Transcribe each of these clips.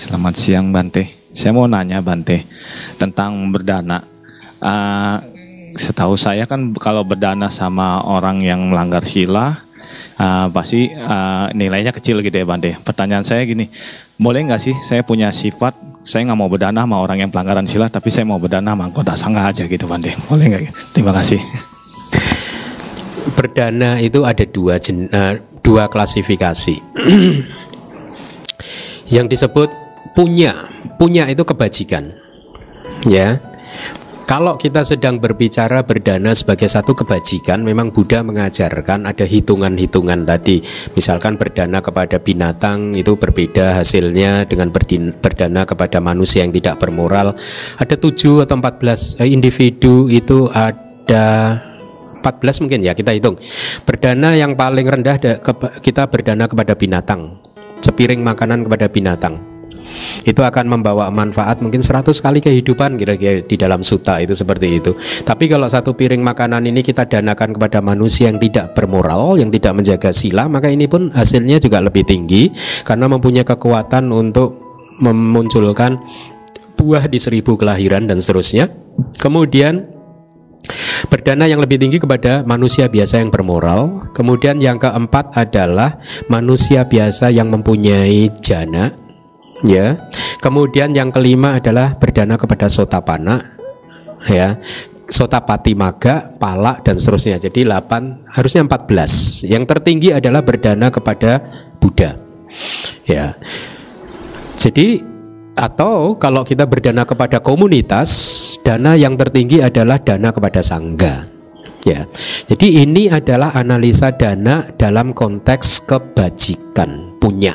Selamat siang Bante. Saya mau nanya Bante tentang berdana. Setahu saya kan kalau berdana sama orang yang melanggar sila pasti nilainya kecil gitu ya Bante. Pertanyaan saya gini, boleh nggak sih saya punya sifat saya nggak mau berdana sama orang yang pelanggaran sila, tapi saya mau berdana sama anggota sangga aja gitu Bante. Boleh nggak? Terima kasih. Berdana itu ada dua klasifikasi. Yang disebut punya itu kebajikan. Ya. Kalau kita sedang berbicara berdana sebagai satu kebajikan, memang Buddha mengajarkan ada hitungan-hitungan tadi. Misalkan berdana kepada binatang itu berbeda hasilnya dengan berdana kepada manusia yang tidak bermoral. Ada 7 atau 14 individu, itu ada 14 mungkin ya, kita hitung. Berdana yang paling rendah kita berdana kepada binatang, sepiring makanan kepada binatang. Itu akan membawa manfaat mungkin 100 kali kehidupan kira-kira di dalam sutta itu seperti itu. Tapi kalau satu piring makanan ini kita danakan kepada manusia yang tidak bermoral, yang tidak menjaga sila, maka ini pun hasilnya juga lebih tinggi karena mempunyai kekuatan untuk memunculkan buah di 1000 kelahiran dan seterusnya. Kemudian berdana yang lebih tinggi kepada manusia biasa yang bermoral. Kemudian yang keempat adalah manusia biasa yang mempunyai jana, ya. Kemudian yang kelima adalah berdana kepada sotapana, ya, sotapati maga, pala dan seterusnya. Jadi 8, harusnya 14. Yang tertinggi adalah berdana kepada Buddha, ya. Jadi atau kalau kita berdana kepada komunitas, dana yang tertinggi adalah dana kepada sangga, ya. Jadi ini adalah analisa dana dalam konteks kebajikan, punya,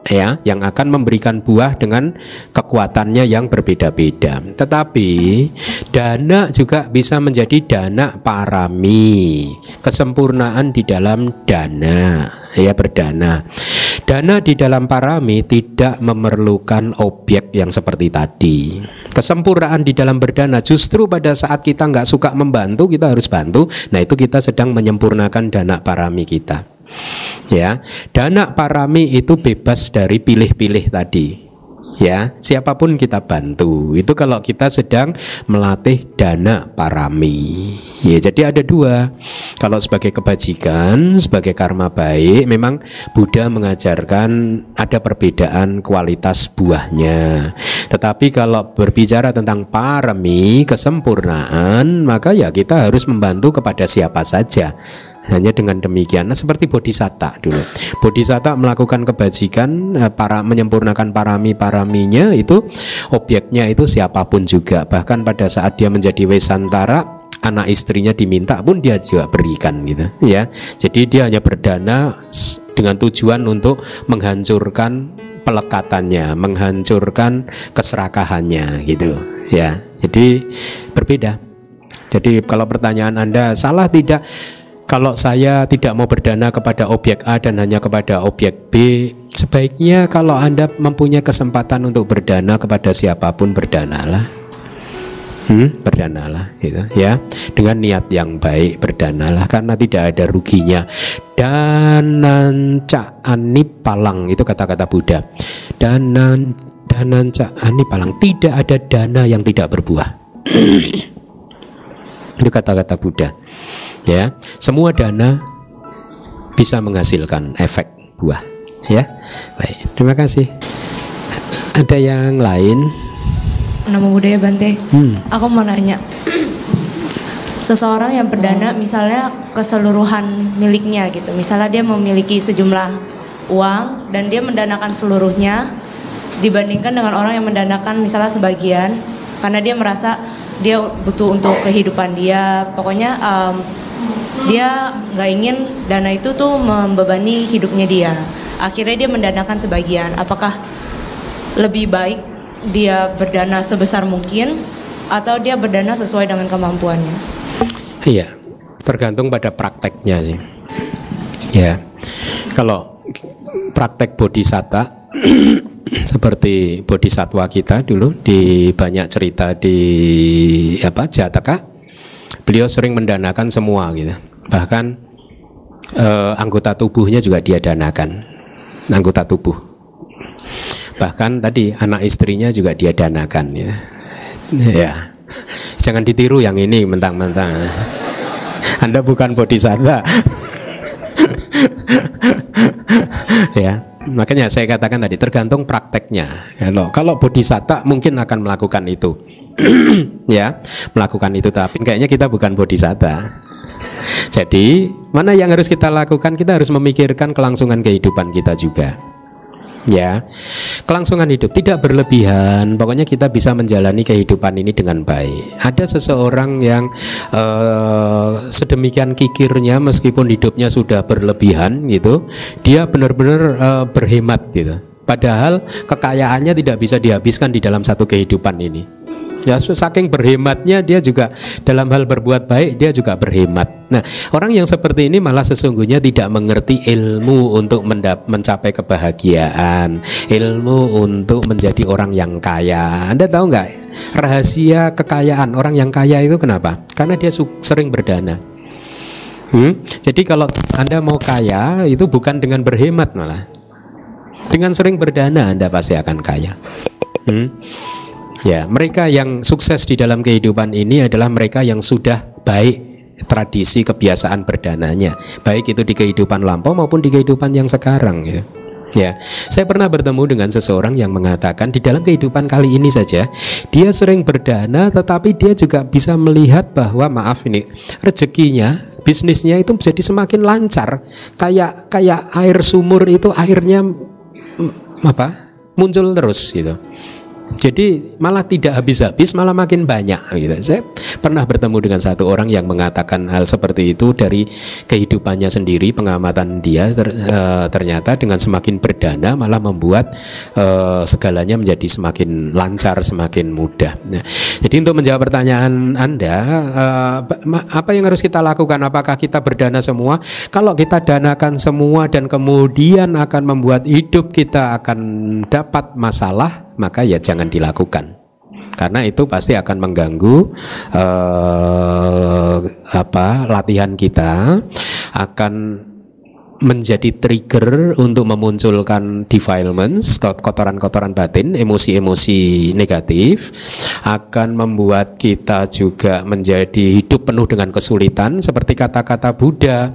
ya, yang akan memberikan buah dengan kekuatannya yang berbeda-beda. Tetapi dana juga bisa menjadi dana parami, kesempurnaan di dalam dana, ya, berdana. Dana di dalam parami tidak memerlukan objek yang seperti tadi. Kesempurnaan di dalam berdana justru pada saat kita nggak suka membantu, kita harus bantu. Nah, itu kita sedang menyempurnakan dana parami kita. Ya, dana parami itu bebas dari pilih-pilih tadi. Ya, siapapun kita bantu. Itu kalau kita sedang melatih dana parami. Ya, jadi ada dua. Kalau sebagai kebajikan, sebagai karma baik, memang Buddha mengajarkan ada perbedaan kualitas buahnya. Tetapi kalau berbicara tentang parami, kesempurnaan, maka ya kita harus membantu kepada siapa saja. Hanya dengan demikian, nah, seperti Bodhisatta dulu. Bodhisatta melakukan kebajikan, menyempurnakan paraminya itu objeknya itu siapapun juga. Bahkan pada saat dia menjadi Wesantara, anak istrinya diminta pun dia juga berikan gitu, ya. Jadi dia hanya berdana dengan tujuan untuk menghancurkan pelekatannya, menghancurkan keserakahannya gitu, ya. Jadi berbeda. Jadi kalau pertanyaan Anda salah tidak, kalau saya tidak mau berdana kepada objek A dan hanya kepada objek B, sebaiknya kalau Anda mempunyai kesempatan untuk berdana kepada siapapun, berdanalah. Berdanalah gitu, ya. Dengan niat yang baik berdanalah, karena tidak ada ruginya. Dananca anipalang, itu kata-kata Buddha. Dananca anipalang, tidak ada dana yang tidak berbuah. Itu kata-kata Buddha. Ya, semua dana bisa menghasilkan efek buah, ya. Baik, terima kasih. Ada yang lain? Nama budaya Bante. Aku mau nanya, seseorang yang berdana misalnya keseluruhan miliknya gitu, misalnya dia memiliki sejumlah uang dan dia mendanakan seluruhnya, dibandingkan dengan orang yang mendanakan misalnya sebagian karena dia merasa dia butuh untuk kehidupan dia. Pokoknya dia nggak ingin dana itu tuh membebani hidupnya dia. Akhirnya dia mendanakan sebagian. Apakah lebih baik dia berdana sebesar mungkin atau dia berdana sesuai dengan kemampuannya? Iya, tergantung pada prakteknya sih. Ya, kalau praktek bodhisatta seperti bodhisatwa kita dulu di banyak cerita di Jataka, beliau sering mendanakan semua gitu. Bahkan anggota tubuhnya juga dia danakan, anggota tubuh. Bahkan tadi anak istrinya juga dia danakan ya. Ya. Jangan ditiru yang ini mentang-mentang. Anda bukan bodhisattva. Ya. Makanya saya katakan tadi tergantung prakteknya. Kalau bodhisatta mungkin akan melakukan itu. Ya, melakukan itu, tapi kayaknya kita bukan bodhisatta. Jadi, mana yang harus kita lakukan? Kita harus memikirkan kelangsungan kehidupan kita juga. Ya, kelangsungan hidup tidak berlebihan. Pokoknya kita bisa menjalani kehidupan ini dengan baik. Ada seseorang yang sedemikian kikirnya, meskipun hidupnya sudah berlebihan gitu, dia benar-benar berhemat gitu. Padahal kekayaannya tidak bisa dihabiskan di dalam satu kehidupan ini. Ya, saking berhematnya dia juga dalam hal berbuat baik dia juga berhemat. Nah, orang yang seperti ini malah sesungguhnya tidak mengerti ilmu untuk mencapai kebahagiaan, ilmu untuk menjadi orang yang kaya. Anda tahu nggak rahasia kekayaan orang yang kaya itu kenapa? Karena dia sering berdana. Jadi kalau Anda mau kaya itu bukan dengan berhemat, malah dengan sering berdana Anda pasti akan kaya. Ya, mereka yang sukses di dalam kehidupan ini adalah mereka yang sudah baik tradisi kebiasaan berdananya, baik itu di kehidupan lampau maupun di kehidupan yang sekarang ya. Ya, saya pernah bertemu dengan seseorang yang mengatakan di dalam kehidupan kali ini saja dia sering berdana, tetapi dia juga bisa melihat bahwa maaf ini rezekinya, bisnisnya itu jadi semakin lancar, kayak air sumur itu airnya muncul terus gitu. Jadi malah tidak habis-habis, malah makin banyak gitu. Saya pernah bertemu dengan satu orang yang mengatakan hal seperti itu dari kehidupannya sendiri, pengamatan dia ternyata dengan semakin berdana malah membuat segalanya menjadi semakin lancar, semakin mudah. Nah, jadi untuk menjawab pertanyaan Anda, apa yang harus kita lakukan? Apakah kita berdana semua? Kalau kita danakan semua dan kemudian akan membuat hidup kita akan dapat masalah, maka ya jangan dilakukan, karena itu pasti akan mengganggu latihan kita, akan menjadi trigger untuk memunculkan defilements, kotoran-kotoran batin, emosi-emosi negatif, akan membuat kita juga menjadi hidup penuh dengan kesulitan, seperti kata-kata Buddha,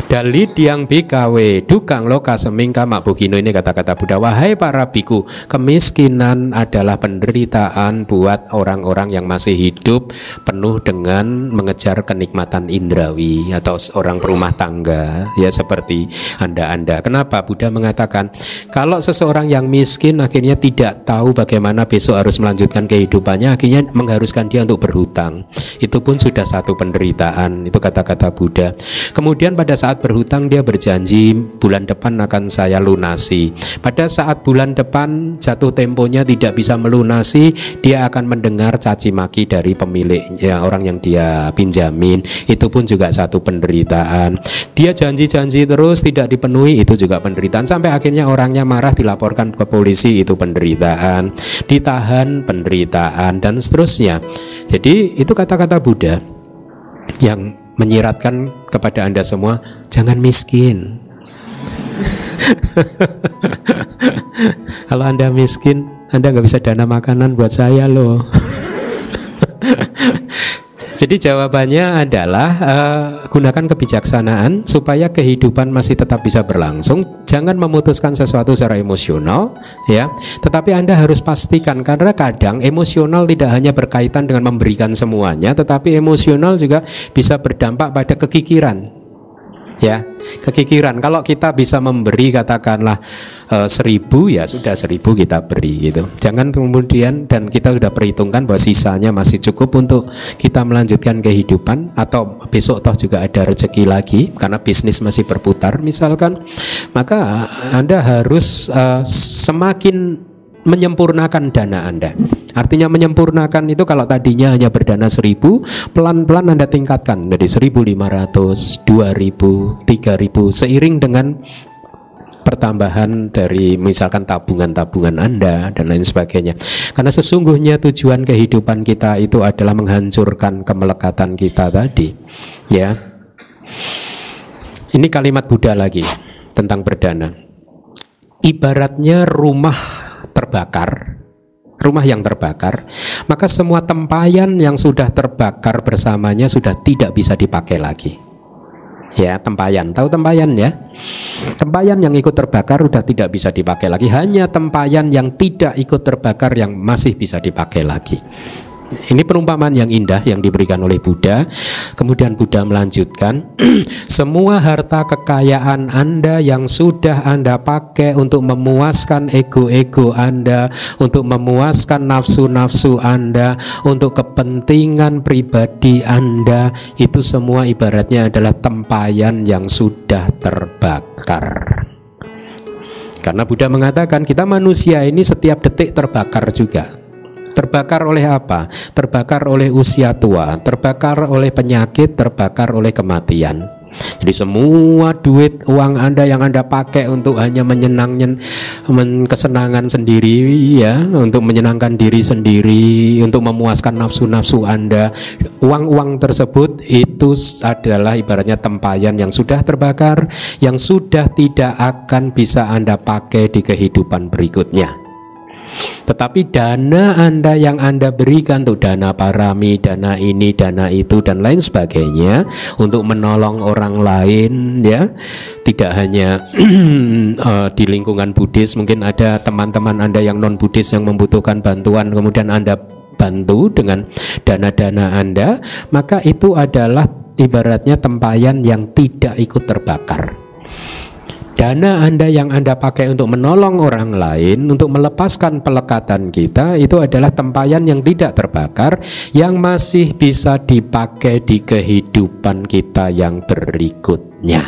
Dali diang bikawe dukang loka semingka makbukino, ini kata-kata Buddha. Wahai para biku, kemiskinan adalah penderitaan buat orang-orang yang masih hidup penuh dengan mengejar kenikmatan indrawi atau orang berumah tangga ya, seperti Anda. Kenapa Buddha mengatakan kalau seseorang yang miskin akhirnya tidak tahu bagaimana besok harus melanjutkan kehidupannya, akhirnya mengharuskan dia untuk berhutang. Itu pun sudah satu penderitaan, itu kata-kata Buddha. Kemudian pada saat berhutang dia berjanji bulan depan akan saya lunasi. Pada saat bulan depan jatuh temponya tidak bisa melunasi, dia akan mendengar caci maki dari pemiliknya, orang yang dia pinjamin. Itu pun juga satu penderitaan. Dia janji-janji terus tidak dipenuhi, itu juga penderitaan. Sampai akhirnya orangnya marah, dilaporkan ke polisi, itu penderitaan. Ditahan, penderitaan, dan seterusnya. Jadi itu kata-kata Buddha yang menyiratkan kepada Anda semua, jangan miskin. Kalau Anda miskin, Anda nggak bisa dana makanan buat saya loh. Jadi jawabannya adalah gunakan kebijaksanaan supaya kehidupan masih tetap bisa berlangsung. Jangan memutuskan sesuatu secara emosional, ya. Tetapi Anda harus pastikan, karena kadang emosional tidak hanya berkaitan dengan memberikan semuanya, tetapi emosional juga bisa berdampak pada kekikiran. Ya, kekikiran. Kalau kita bisa memberi katakanlah 1.000, ya sudah 1.000 kita beri gitu. Jangan kemudian dan kita sudah perhitungkan bahwa sisanya masih cukup untuk kita melanjutkan kehidupan, atau besok toh juga ada rezeki lagi karena bisnis masih berputar misalkan. Maka Anda harus semakin menyempurnakan dana Anda. Artinya menyempurnakan itu, kalau tadinya hanya berdana 1.000, pelan-pelan Anda tingkatkan dari 1.500, 2.000, 3.000 seiring dengan pertambahan dari misalkan tabungan-tabungan Anda dan lain sebagainya. Karena sesungguhnya tujuan kehidupan kita itu adalah menghancurkan kemelekatan kita tadi. Ya. Ini kalimat Buddha lagi tentang berdana. ibaratnya rumah terbakar, rumah yang terbakar, maka semua tempayan yang sudah terbakar bersamanya sudah tidak bisa dipakai lagi. Ya, tempayan, tahu tempayan ya? Tempayan yang ikut terbakar sudah tidak bisa dipakai lagi. Hanya tempayan yang tidak ikut terbakar yang masih bisa dipakai lagi. Ini perumpamaan yang indah yang diberikan oleh Buddha. Kemudian Buddha melanjutkan, semua harta kekayaan Anda yang sudah Anda pakai untuk memuaskan ego-ego Anda, untuk memuaskan nafsu-nafsu Anda, untuk kepentingan pribadi Anda, itu semua ibaratnya adalah tempayan yang sudah terbakar. Karena Buddha mengatakan kita manusia ini setiap detik terbakar juga. Terbakar oleh apa? Terbakar oleh usia tua, terbakar oleh penyakit, terbakar oleh kematian. Jadi semua duit, uang Anda yang Anda pakai untuk hanya kesenangan sendiri ya, untuk menyenangkan diri sendiri, untuk memuaskan nafsu-nafsu Anda, uang-uang tersebut itu adalah ibaratnya tempayan yang sudah terbakar, yang sudah tidak akan bisa Anda pakai di kehidupan berikutnya. Tetapi dana Anda yang Anda berikan untuk dana parami, dana ini, dana itu dan lain sebagainya untuk menolong orang lain ya, tidak hanya di lingkungan Buddhis, mungkin ada teman-teman Anda yang non Buddhis yang membutuhkan bantuan, kemudian Anda bantu dengan dana-dana Anda, maka itu adalah ibaratnya tempayan yang tidak ikut terbakar. Dana Anda yang Anda pakai untuk menolong orang lain, untuk melepaskan pelekatan kita, itu adalah tempayan yang tidak terbakar, yang masih bisa dipakai di kehidupan kita yang berikutnya.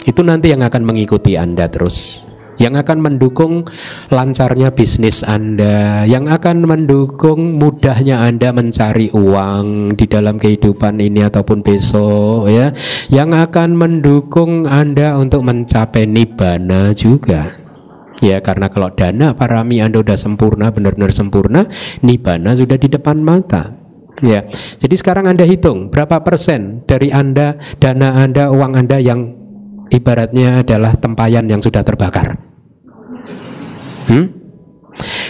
Itu nanti yang akan mengikuti Anda terus, yang akan mendukung lancarnya bisnis Anda, yang akan mendukung mudahnya Anda mencari uang di dalam kehidupan ini ataupun besok ya, yang akan mendukung Anda untuk mencapai nibbana juga. Ya, karena kalau dana parami Anda sudah sempurna, benar-benar sempurna, nibbana sudah di depan mata. Ya. Jadi sekarang Anda hitung berapa persen dari Anda, dana Anda, uang Anda yang ibaratnya adalah tempayan yang sudah terbakar.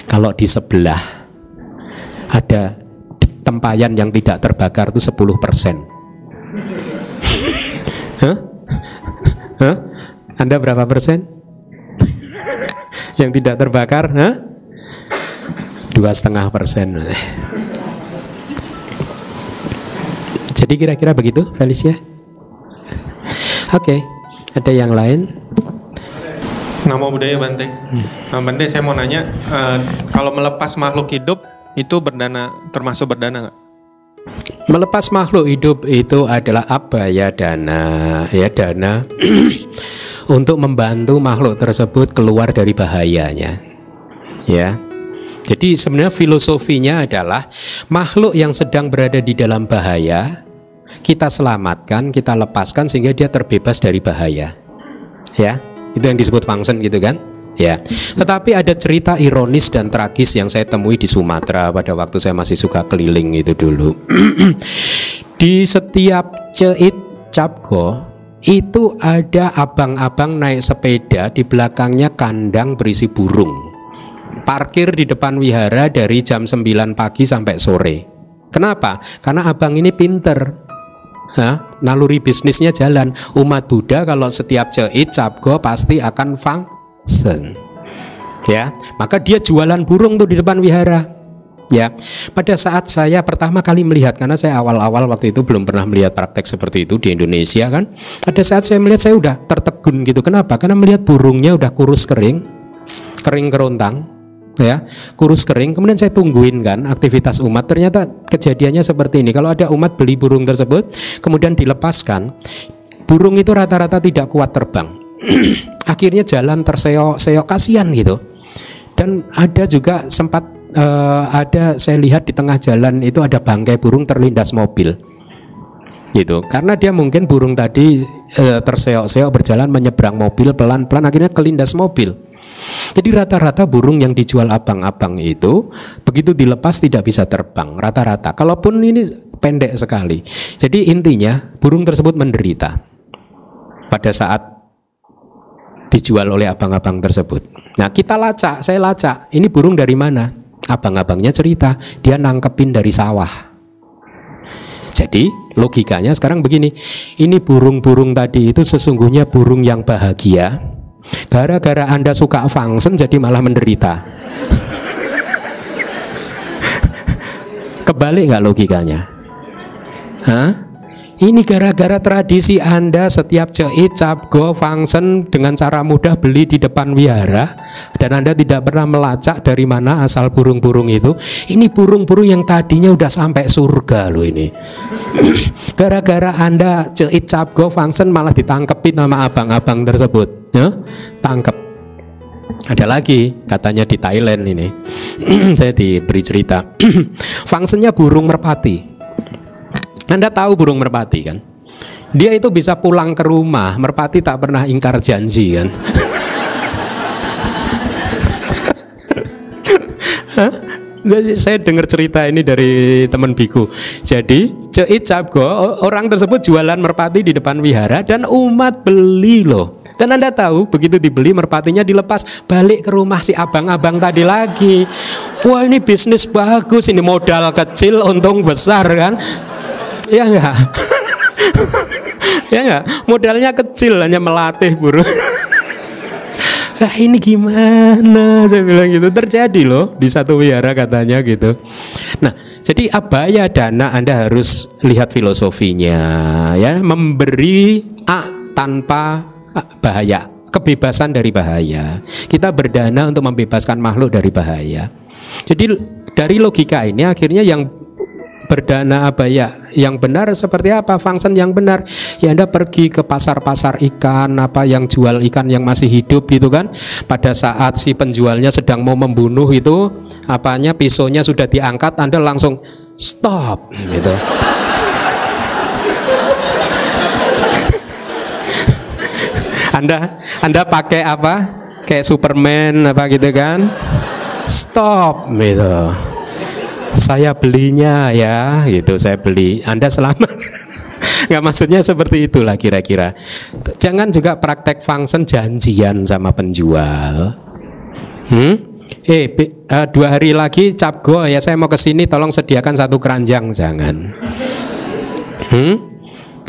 Kalau di sebelah ada tempayan yang tidak terbakar itu 10%. Anda berapa persen? Yang tidak terbakar? 2,5%. Jadi kira-kira begitu, Felicia? Oke, ada yang lain? Namo Buddhaya Bante. Bante, saya mau nanya, kalau melepas makhluk hidup itu berdana, termasuk berdana nggak? Melepas makhluk hidup itu adalah apa ya? Dana, ya dana untuk membantu makhluk tersebut keluar dari bahayanya. Ya. Jadi sebenarnya filosofinya adalah makhluk yang sedang berada di dalam bahaya, kita selamatkan, kita lepaskan sehingga dia terbebas dari bahaya. Ya. Itu yang disebut fungsi gitu kan ya. Tetapi ada cerita ironis dan tragis yang saya temui di Sumatera pada waktu saya masih suka keliling itu dulu. Di setiap Ceit Capgo itu ada abang-abang naik sepeda, di belakangnya kandang berisi burung, parkir di depan wihara dari jam 9 pagi sampai sore. Kenapa? Karena abang ini pinter. Naluri bisnisnya jalan. Umat Buddha kalau setiap Ceit Capgo pasti akan fungsi. Ya, maka dia jualan burung tuh di depan wihara. Ya, pada saat saya pertama kali melihat, karena saya awal-awal waktu itu belum pernah melihat praktek seperti itu di Indonesia kan. Pada saat saya melihat, saya udah tertegun gitu. Kenapa? Karena melihat burungnya udah kurus kering kerontang. Ya, kurus kering. Kemudian saya tungguin kan aktivitas umat. Ternyata kejadiannya seperti ini. Kalau ada umat beli burung tersebut, kemudian dilepaskan, burung itu rata-rata tidak kuat terbang. Akhirnya jalan terseok-seok, kasihan gitu. Dan ada juga sempat ada saya lihat di tengah jalan itu ada bangkai burung terlindas mobil. Gitu. Karena dia mungkin burung tadi terseok-seok berjalan menyeberang mobil pelan-pelan, akhirnya kelindas mobil. Jadi rata-rata burung yang dijual abang-abang itu begitu dilepas tidak bisa terbang rata-rata. Kalaupun ini pendek sekali. Jadi intinya burung tersebut menderita pada saat dijual oleh abang-abang tersebut. Nah kita lacak, saya lacak, ini burung dari mana? Abang-abangnya cerita, dia nangkepin dari sawah. Jadi logikanya sekarang begini, ini burung-burung tadi itu sesungguhnya burung yang bahagia. Gara-gara Anda suka fangsen jadi malah menderita. Kebalik nggak logikanya? Hah? Ini gara-gara tradisi Anda setiap jait, capgo, fangsen dengan cara mudah beli di depan wihara, dan Anda tidak pernah melacak dari mana asal burung-burung itu. Ini burung-burung yang tadinya udah sampai surga loh ini. Gara-gara Anda jait, capgo, fangsen malah ditangkepin sama abang-abang tersebut, ya? Tangkep. Ada lagi katanya di Thailand ini. Saya diberi cerita. Fangsennya burung merpati. Anda tahu burung merpati kan? Dia itu bisa pulang ke rumah. Merpati tak pernah ingkar janji kan? Saya dengar cerita ini dari teman biku. Jadi Ceit Capgo, orang tersebut jualan merpati di depan wihara dan umat beli loh. Dan Anda tahu begitu dibeli merpatinya dilepas, balik ke rumah si abang-abang tadi lagi. Wah ini bisnis bagus, ini modal kecil untung besar kan? Ya enggak? Ya enggak? Modalnya kecil, hanya melatih burung. Nah ini gimana? Saya bilang gitu, terjadi loh di satu wihara katanya gitu. Nah jadi abaya dana Anda harus lihat filosofinya ya, memberi tanpa bahaya, kebebasan dari bahaya. Kita berdana untuk membebaskan makhluk dari bahaya. Jadi dari logika ini akhirnya yang berdana abaya yang benar seperti apa? Fangsen yang benar ya Anda pergi ke pasar-pasar ikan, apa yang jual ikan yang masih hidup gitu kan. Pada saat si penjualnya sedang mau membunuh itu, apanya pisaunya sudah diangkat, Anda langsung stop gitu. Anda pakai apa? Kayak Superman apa gitu kan? Stop gitu. Saya belinya ya gitu, saya beli, Anda selamat. Nggak, maksudnya seperti itulah kira-kira. Jangan juga praktek fangsen janjian sama penjual. 2 hari lagi capgo ya, saya mau kesini, tolong sediakan 1 keranjang. Jangan.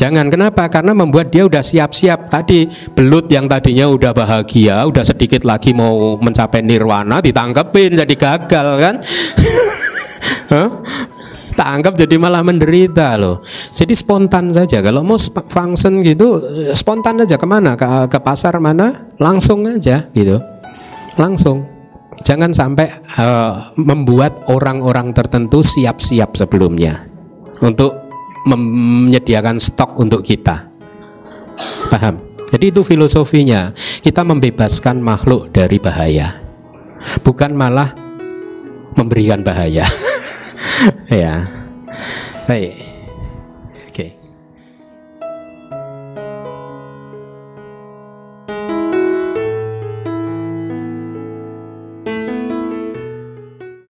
Jangan, kenapa? Karena membuat dia udah siap-siap. Tadi belut yang tadinya udah bahagia, udah sedikit lagi mau mencapai nirwana, ditangkepin jadi gagal kan. Tak anggap jadi malah menderita loh. Jadi spontan saja. Kalau mau fangsen gitu, spontan aja. Kemana? Ke pasar mana? Langsung aja gitu. Langsung. Jangan sampai membuat orang-orang tertentu siap-siap sebelumnya untuk menyediakan stok untuk kita. Paham? Jadi itu filosofinya. Kita membebaskan makhluk dari bahaya, bukan malah memberikan bahaya. Ya, baik.